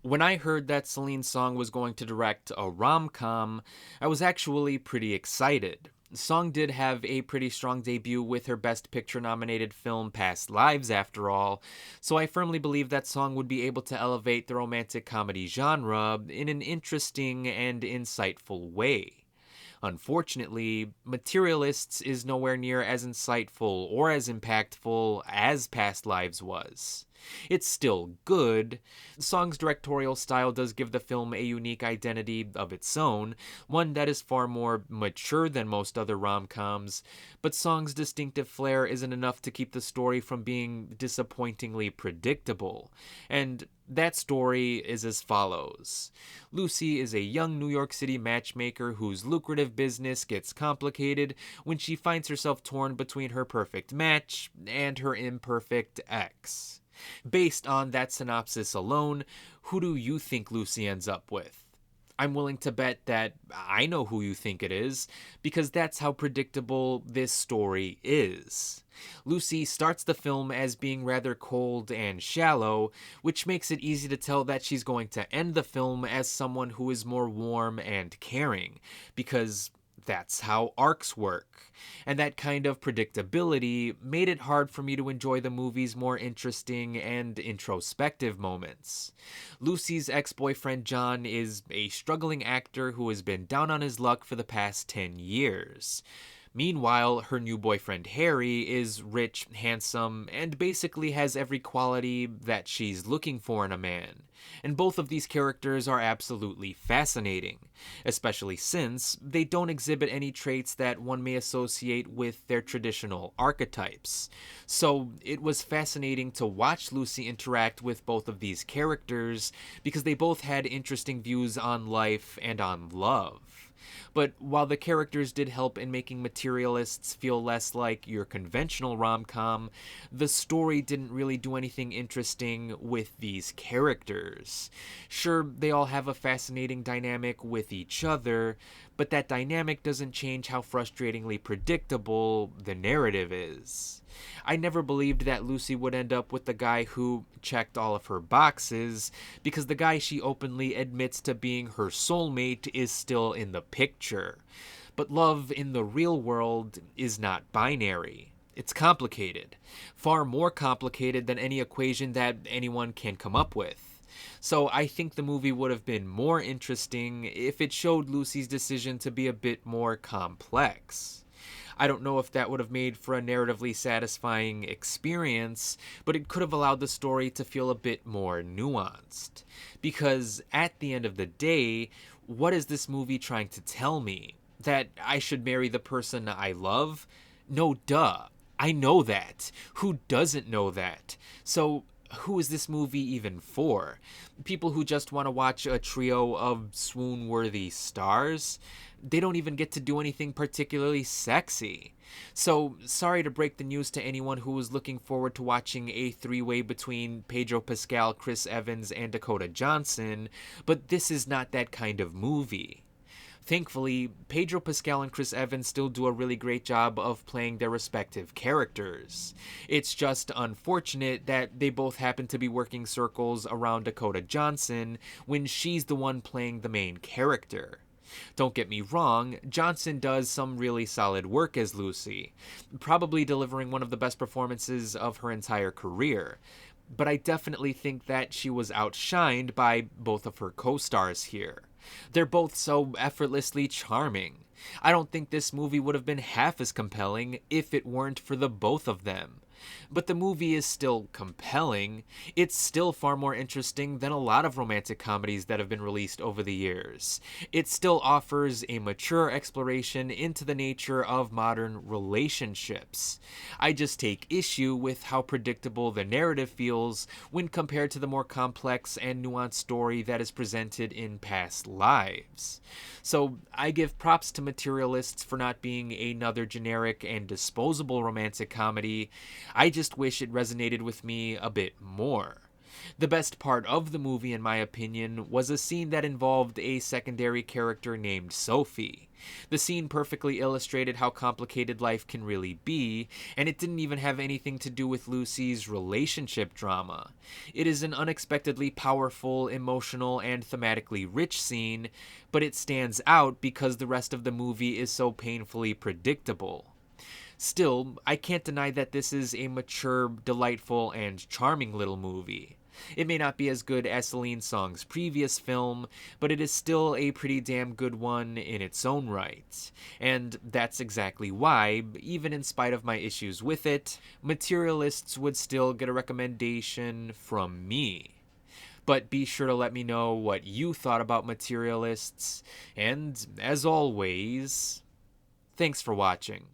When I heard that Celine Song was going to direct a rom-com, I was actually pretty excited. Song did have a pretty strong debut with her Best Picture nominated film Past Lives, after all, so I firmly believe that Song would be able to elevate the romantic comedy genre in an interesting and insightful way. Unfortunately, Materialists is nowhere near as insightful or as impactful as Past Lives was. It's still good. Song's directorial style does give the film a unique identity of its own, one that is far more mature than most other rom coms, but Song's distinctive flair isn't enough to keep the story from being disappointingly predictable. And that story is as follows. Lucy is a young New York City matchmaker whose lucrative business gets complicated when she finds herself torn between her perfect match and her imperfect ex. Based on that synopsis alone, who do you think Lucy ends up with? I'm willing to bet that I know who you think it is, because that's how predictable this story is. Lucy starts the film as being rather cold and shallow, which makes it easy to tell that she's going to end the film as someone who is more warm and caring, because that's how arcs work. And that kind of predictability made it hard for me to enjoy the movie's more interesting and introspective moments. Lucy's ex boyfriend John is a struggling actor who has been down on his luck for the past 10 years. Meanwhile, her new boyfriend Harry is rich, handsome, and basically has every quality that she's looking for in a man. And both of these characters are absolutely fascinating, especially since they don't exhibit any traits that one may associate with their traditional archetypes. So it was fascinating to watch Lucy interact with both of these characters because they both had interesting views on life and on love. But while the characters did help in making Materialists feel less like your conventional rom com, the story didn't really do anything interesting with these characters. Sure, they all have a fascinating dynamic with each other, but that dynamic doesn't change how frustratingly predictable the narrative is. I never believed that Lucy would end up with the guy who checked all of her boxes, because the guy she openly admits to being her soulmate is still in the picture. But love in the real world is not binary. It's complicated. Far more complicated than any equation that anyone can come up with. So I think the movie would have been more interesting if it showed Lucy's decision to be a bit more complex. I don't know if that would have made for a narratively satisfying experience, but it could have allowed the story to feel a bit more nuanced. Because at the end of the day, what is this movie trying to tell me? That I should marry the person I love? No, duh. I know that. Who doesn't know that? So, who is this movie even for? People who just want to watch a trio of swoon-worthy stars? They don't even get to do anything particularly sexy. So, sorry to break the news to anyone who was looking forward to watching a three-way between Pedro Pascal, Chris Evans, and Dakota Johnson, but this is not that kind of movie. Thankfully, Pedro Pascal and Chris Evans still do a really great job of playing their respective characters. It's just unfortunate that they both happen to be working circles around Dakota Johnson when she's the one playing the main character. Don't get me wrong, Johnson does some really solid work as Lucy, probably delivering one of the best performances of her entire career. But I definitely think that she was outshined by both of her co-stars here. They're both so effortlessly charming. I don't think this movie would have been half as compelling if it weren't for the both of them. But the movie is still compelling. It's still far more interesting than a lot of romantic comedies that have been released over the years. It still offers a mature exploration into the nature of modern relationships. I just take issue with how predictable the narrative feels when compared to the more complex and nuanced story that is presented in Past Lives. So I give props to Materialists for not being another generic and disposable romantic comedy. I just wish it resonated with me a bit more. The best part of the movie, in my opinion, was a scene that involved a secondary character named Sophie. The scene perfectly illustrated how complicated life can really be, and it didn't even have anything to do with Lucy's relationship drama. It is an unexpectedly powerful, emotional, and thematically rich scene, but it stands out because the rest of the movie is so painfully predictable. Still, I can't deny that this is a mature, delightful, and charming little movie. It may not be as good as Celine Song's previous film, but it is still a pretty damn good one in its own right. And that's exactly why, even in spite of my issues with it, Materialists would still get a recommendation from me. But be sure to let me know what you thought about Materialists, and as always, thanks for watching.